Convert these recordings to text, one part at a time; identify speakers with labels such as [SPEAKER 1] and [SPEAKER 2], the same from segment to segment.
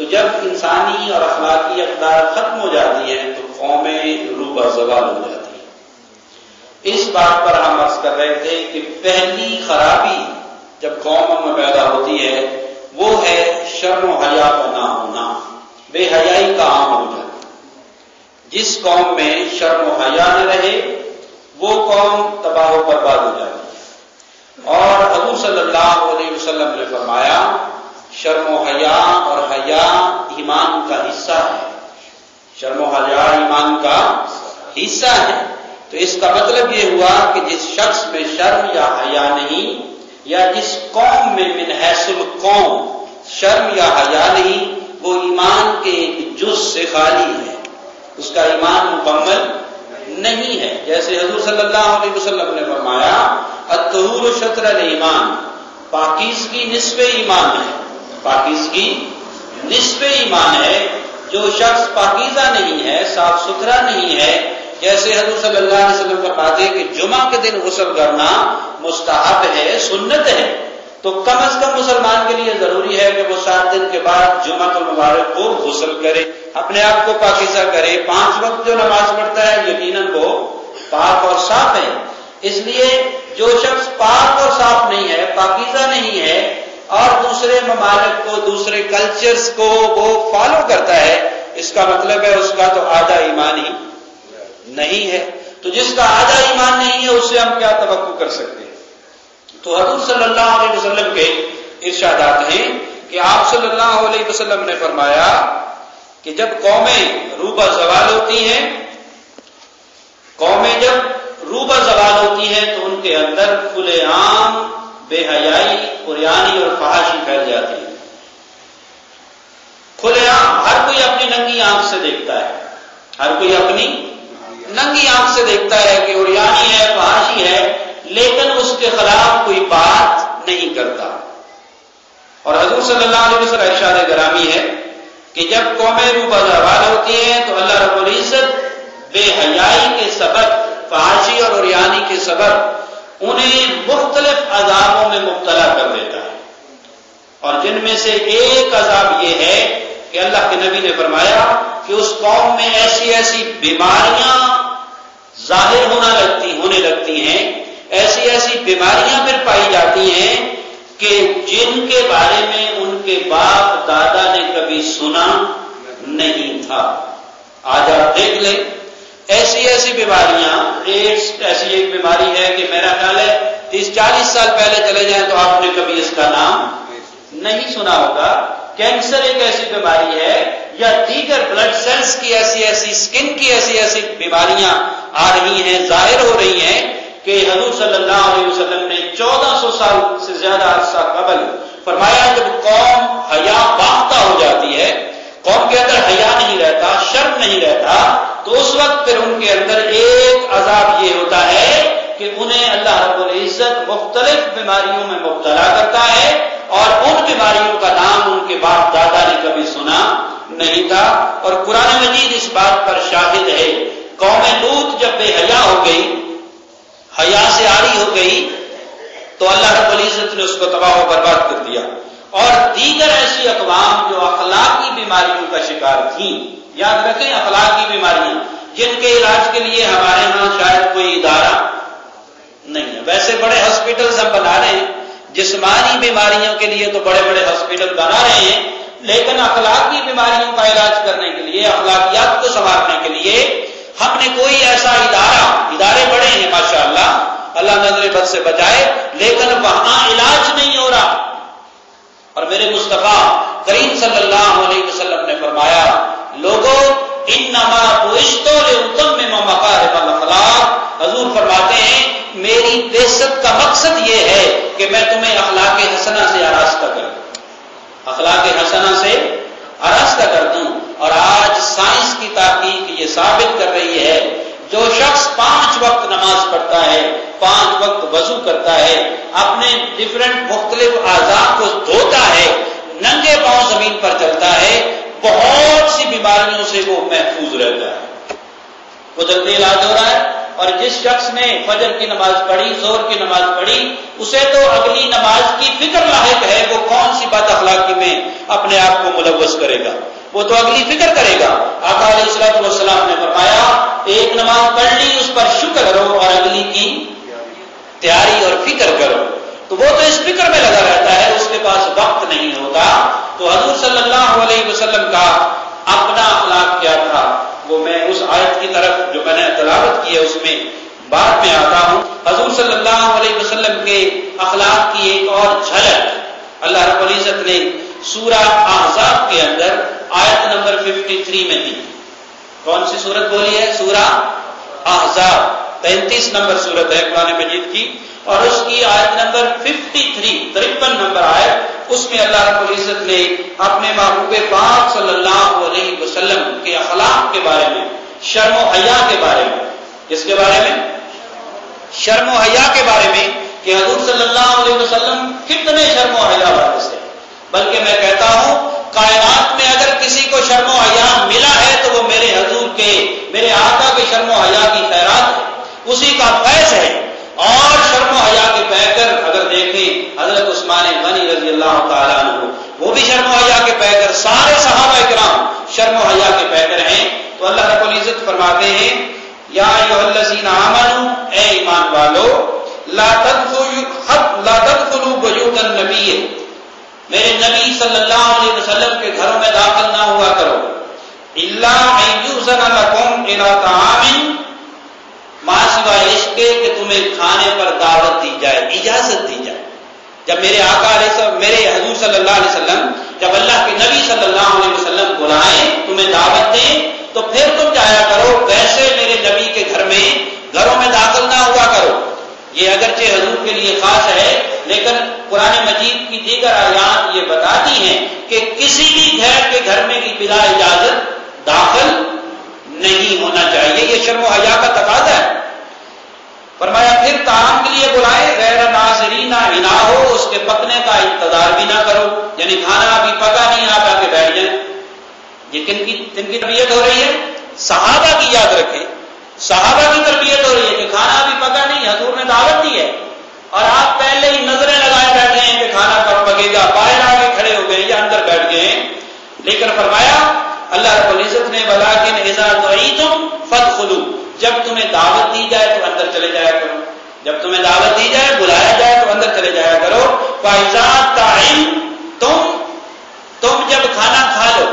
[SPEAKER 1] تو جب انسانی اور اخلاقی اقدار ختم ہو جاتی ہیں تو قومیں روبہ زوال ہو جاتی ہیں۔ اس بات پر ہم عرض کر رہے تھے کہ پہلی خرابی جب قوموں میں پیدا ہوتی ہے وہ ہے شرم و حیا کا نہ ہونا، بے حیائی کا عام ہو جانا۔ جس قوم میں شرم و حیا نہ رہے وہ قوم تباہ و برباد ہو جاتی ہے۔ اور حضور صلی اللہ علیہ وسلم نے فرمایا شرم و حیا اور حیا ایمان کا حصہ ہے، شرم و حیا ایمان کا حصہ ہے۔ تو اس کا مطلب یہ ہوا کہ جس شخص میں شرم یا حیا نہیں، یا جس قوم میں من حیث القوم شرم یا حیا نہیں، وہ ایمان کے ایک جز سے خالی ہے، اس کا ایمان مکمل نہیں ہے۔ جیسے حضور صلی اللہ علیہ وسلم نے فرمایا الطہور شطر الایمان، پاکیزگی نصف ایمان ہے، پاکیزگی نصف ایمان ہے۔ جو شخص پاکیزہ نہیں ہے، صاف ستھرا نہیں ہے، جیسے حضور صلی اللہ علیہ وسلم فرماتے ہیں کہ جمعہ کے دن غسل کرنا مستحب ہے، سنت ہے، تو کم از کم مسلمان کے لیے ضروری ہے کہ وہ 7 دن کے بعد جمعہ المبارک کو غسل کرے، اپنے آپ کو پاکیزہ کرے۔ 5 وقت جو نماز پڑھتا ہے یقیناً وہ پاک اور صاف ہے۔ اس لیے جو شخص پاک اور صاف نہیں ہے، پاکیزہ نہیں ہے، اور دوسرے ممالک کو، دوسرے کلچرز کو وہ فالو کرتا ہے، اس کا مطلب ہے اس کا تو آدھا ایمان ہی نہیں ہے۔ تو جس کا آدھا ایمان نہیں ہے اس سے ہم کیا توقع کر سکتے ہیں؟ تو حضور صلی اللہ علیہ وسلم کے ارشادات ہیں کہ آپ صلی اللہ علیہ وسلم نے فرمایا کہ جب قومیں روبہ زوال ہوتی ہیں، قومیں جب روبہ زوال ہوتی ہیں تو ان کے اندر کھلے عام بے حیائی، عریانی اور فحاشی پھیل جاتی ہے۔ کھلے عام ہر کوئی اپنی ننگی آنکھ سے دیکھتا ہے، ہر کوئی اپنی ننگی آنکھ سے دیکھتا ہے کہ عریانی ہے، فحاشی ہے، لیکن اس کے خلاف کوئی بات نہیں کرتا۔ اور حضور صلی اللہ علیہ وسلم ارشاد گرامی ہے کہ جب قومیں روبہ زوال ہوتی ہیں تو اللہ رب العزت بے حیائی کے سبب، فحاشی اور عریانی کے سبب انہیں مختلف عذابوں میں مبتلا کر دیتا ہے، اور جن میں سے ایک عذاب یہ ہے کہ اللہ کے نبی نے فرمایا کہ اس قوم میں ایسی ایسی بیماریاں ظاہر ہونے لگتی ہیں، ایسی ایسی بیماریاں پھر پائی جاتی ہیں کہ جن کے بارے میں ان کے باپ دادا نے کبھی سنا نہیں تھا۔ آج آپ دیکھ لیں ایسی ایسی بیماریاں، ایڈس ایسی ایک بیماری ہے کہ میرا خیال ہے 30-40 سال پہلے چلے جائیں تو آپ نے کبھی اس کا نام نہیں سنا ہوگا۔ کینسر ایک ایسی بیماری ہے، یا دیگر بلڈ سیلز کی ایسی ایسی، اسکن کی ایسی ایسی بیماریاں آ رہی ہیں، ظاہر ہو رہی ہیں کہ حضور صلی اللہ علیہ وسلم نے 1400 سال سے زیادہ عرصہ قبل فرمایا جب قوم حیا باختہ ہو جاتی ہے، قوم کے اندر حیا نہیں رہتا، شرم نہیں رہتا، تو اس وقت پھر ان کے اندر ایک عذاب یہ ہوتا ہے کہ انہیں اللہ رب العزت مختلف بیماریوں میں مبتلا کرتا ہے، اور ان بیماریوں کا نام ان کے باپ دادا نے کبھی سنا نہیں تھا۔ اور قرآن مجید اس بات پر شاہد ہے۔ قوم لوط جب بے حیا ہو گئی، حیا سے عاری ہو گئی، تو اللہ رب العزت نے اس کو تباہ و برباد کر دیا۔ اور دیگر ایسی اقوام جو اخلاقی بیماریوں کا شکار تھیں، یاد رکھیں اخلاقی بیماریاں جن کے علاج کے لیے ہمارے ہاں شاید کوئی ادارہ نہیں ہے۔ ویسے بڑے ہاسپٹلز ہم بنا رہے ہیں، جسمانی بیماریوں کے لیے تو بڑے بڑے ہاسپٹل بنا رہے ہیں، لیکن اخلاقی بیماریوں کا علاج کرنے کے لیے، اخلاقیات کو سنوارنے کے لیے ہم نے کوئی ایسا ادارے بڑے ہیں ماشاءاللہ، اللہ نظر بد سے بچائے، لیکن وہاں علاج نہیں ہو رہا۔ اور میرے مصطفیٰ کریم صلی اللہ علیہ وسلم نے فرمایا لوگوں انما بعثت لاتمم مکارم الاخلاق، حضور فرماتے ہیں میری بعثت کا مقصد یہ ہے کہ میں تمہیں اخلاق حسنہ سے آراستہ کروں، اخلاق حسنہ سے آراستہ کر دوں۔ اور آج سائنس کی تحقیق یہ ثابت کر رہی ہے جو شخص 5 وقت نماز پڑھتا ہے، 5 وقت وضو کرتا ہے، اپنے ڈفرنٹ مختلف اعضاء کو دھوتا ہے، ننگے پاؤں زمین پر چلتا ہے، بہت سی بیماریوں سے وہ محفوظ رہتا ہے، وہ جلدی علاج ہو رہا ہے۔ اور جس شخص نے فجر کی نماز پڑھی، ظہر کی نماز پڑھی، اسے تو اگلی نماز کی فکر لاحق ہے، وہ کون سی بد اخلاقی میں اپنے آپ کو ملوث کرے گا، وہ تو اگلی فکر کرے گا۔ آقا علیہ الصلوۃ والسلام نے فرمایا ایک نماز پڑھ لی اس پر شکر کرو اور اگلی کی تیاری اور فکر کرو، تو وہ تو اس فکر میں لگا رہتا ہے، اس کے پاس وقت نہیں ہوتا۔ تو حضور صلی اللہ علیہ وسلم کا اپنا اخلاق کیا تھا، وہ میں اس آیت کی طرف جو میں نے تلاوت کی ہے اس میں بعد میں آتا ہوں۔ حضور صلی اللہ علیہ وسلم کے اخلاق کی ایک اور جھلک اللہ رب العزت نے سورہ احزاب کے اندر آیت نمبر 53 میں دی۔ کون سی سورت بولی ہے؟ سورہ احزاب، 35 نمبر سورت ہے قرآن مجید کی، اور اس کی آیت نمبر 53 نمبر آیت، اس میں اللہ رب العزت نے اپنے محبوب پاک صلی اللہ علیہ وسلم کے اخلاق کے بارے میں، شرم و حیا کے بارے میں، اس کے بارے میں شرم و حیا کے بارے میں کہ حضور صلی اللہ علیہ وسلم کتنے شرم و حیا والے تھے، بلکہ میں کہتا ہوں کائنات میں اگر کسی کو شرم و حیا ملا ہے تو وہ میرے حضور کے، میرے آقا کے شرم و حیا کی خیرات ہے، اسی کا فیض ہے۔ اور شرم و حیا کے پیکر اگر دیکھیں حضرت عثمان غنی رضی اللہ تعالیٰ عنہ، وہ بھی شرم و حیا کے پیکر، سارے صحابہ کرام شرم و حیا کے پیکر ہیں۔ تو اللہ رب العزت فرماتے ہیں یا ایھا الذین آمنوا، اے ایمان والو، لا تدخلوا بیوت النبی، میرے نبی صلی اللہ علیہ وسلم کے گھروں میں داخل نہ ہوا کرو، الا ان یؤذن لکم الی طعام، ماں سوائے اس کے کہ تمہیں کھانے پر دعوت دی جائے، اجازت دی جائے۔ جب میرے آقا میرے حضور صلی اللہ علیہ وسلم، جب اللہ کے نبی صلی اللہ علیہ وسلم بلائیں، تمہیں دعوت دیں، تو پھر تم جایا کرو، ویسے میرے نبی کے گھر میں، گھروں میں داخل نہ ہوا کرو۔ یہ اگرچہ حضور کے لیے خاص ہے، لیکن قرآن مجید کی دیگر آیات یہ بتاتی ہیں کہ کسی بھی غیر کے گھر میں بھی بلا اجازت داخل نہیں ہونا چاہیے، یہ شرم و حیا کا تقاضا ہے۔ فرمایا پھر طعام کے لیے بلائے، غیر ناظرین اناہ، اس کے پکنے کا انتظار بھی نہ کرو، یعنی کھانا ابھی پکا نہیں، آپ آ کے بیٹھ جائیں۔ یہ کن کی تربیت ہو رہی ہے؟ صحابہ کی، یاد رکھیں، صحابہ کی تربیت ہو رہی ہے کہ کھانا ابھی پکا نہیں، حضور نے دعوت دی ہے اور آپ پہلے ہی نظریں لگائے بیٹھے ہیں کہ کھانا کب پکے گا، باہر آ کے کھڑے ہو گئے یا اندر بیٹھ گئے ہیں۔ لیکن فرمایا اللہ رب العزت نے وَلَٰكِنْ إِذَا دُعِيتُمْ فَادْخُلُوا، جب تمہیں دعوت دی جائے تو اندر چلے جایا کرو، جب تمہیں دعوت دی جائے، بلایا جائے تو اندر چلے جایا کرو۔ فَإِذَا طَعِمْتُمْ، تم جب کھانا کھا لو۔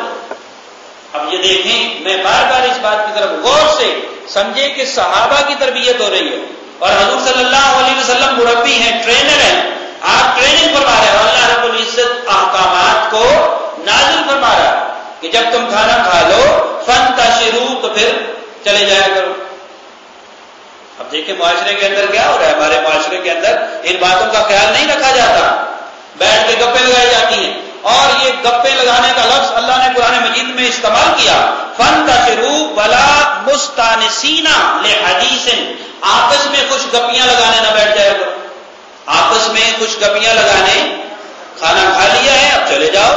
[SPEAKER 1] اب یہ دیکھیں، میں بار بار اس بات کی طرف غور سے سمجھے کہ صحابہ کی تربیت ہو رہی ہے اور حضور صلی اللہ علیہ وسلم مربی ہیں، ٹرینر ہیں، آپ ٹریننگ فرما رہے ہیں، اللہ رب العزت احکامات کو نازل فرما رہا ہے کہ جب تم کھانا کھا لو فانتشروا، تو پھر چلے جایا کرو۔ اب دیکھیں معاشرے کے اندر کیا ہو رہا ہے، ہمارے معاشرے کے اندر ان باتوں کا خیال نہیں رکھا جاتا، بیٹھ کے گپیں لگائی جاتی ہیں، اور یہ گپیں لگانے کا لفظ اللہ نے قرآن مجید میں استعمال کیا، فانتشروا ولا مستانسین لحدیث، آپس میں خوش گپیاں لگانے نہ بیٹھ جائے کرو، آپس میں خوش گپیاں لگانے، کھانا کھا لیا ہے اب چلے جاؤ۔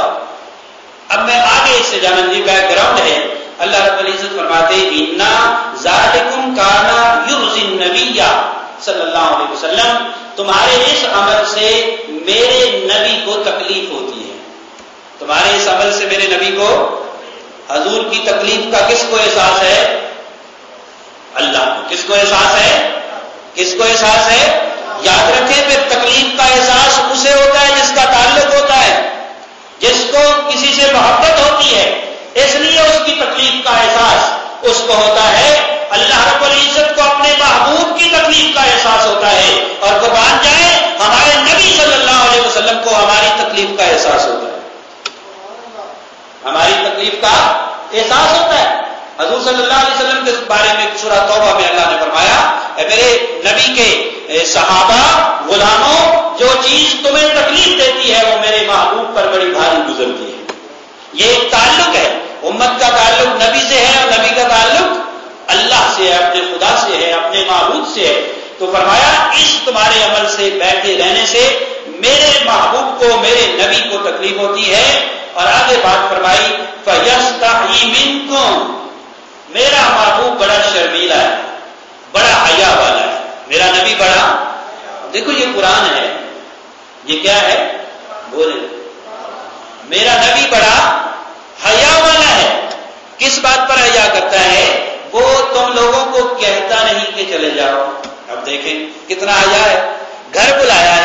[SPEAKER 1] اب میں آگے اس سے جانا، جی بیک گراؤنڈ ہے، اللہ رب العزت فرماتے اِنَّا ذَلِكُمْ كَانَ يُؤْذِي النَّبِيَّ صلی اللہ علیہ وسلم، تمہارے اس عمل سے میرے نبی کو تکلیف ہوتی ہے، تمہارے اس عمل سے میرے نبی کو، حضور کی تکلیف کا کس کو احساس ہے؟ اللہ کو۔ کس کو احساس ہے؟ کس کو احساس ہے؟ یاد رکھیں پھر تکلیف کا احساس اسے ہوتا ہے جس کا تعلق ہوتا ہے، جس کو کسی سے محبت ہوتی ہے، اس لیے اس کی تکلیف کا احساس اس کو ہوتا ہے۔ اللہ رب العزت کو اپنے محبوب کی تکلیف کا احساس ہوتا ہے، اور قربان جائے ہمارے نبی صلی اللہ علیہ وسلم کو ہماری تکلیف کا احساس ہوتا ہے، ہماری تکلیف کا احساس ہوتا ہے۔ حضور صلی اللہ علیہ وسلم کے بارے میں سورہ توبہ میں اللہ نے فرمایا، اے میرے نبی کے صحابہ، غلاموں، جو چیز تمہیں تکلیف دیتی ہے وہ میرے محبوب پر بڑی بھاری گزرتی ہے۔ یہ ایک تعلق ہے، امت کا تعلق نبی سے ہے اور نبی کا تعلق اللہ سے ہے، اپنے خدا سے ہے، اپنے معبود سے ہے۔ تو فرمایا اس تمہارے عمل سے، بیٹھے رہنے سے میرے محبوب کو، میرے نبی کو تکلیف ہوتی ہے۔ اور آگے بات فرمائی فَيَسْتَحْيِي مِنْكُمْ، میرا محبوب بڑا شرمیلا ہے، بڑا حیا قرآن ہے، یہ کیا ہے؟ بولے میرا نبی بڑا حیا والا ہے۔ کس بات پر حیا کرتا ہے؟ وہ تم لوگوں کو کہتا نہیں کہ چلے جاؤ۔ اب دیکھیں کتنا حیا ہے، گھر بلایا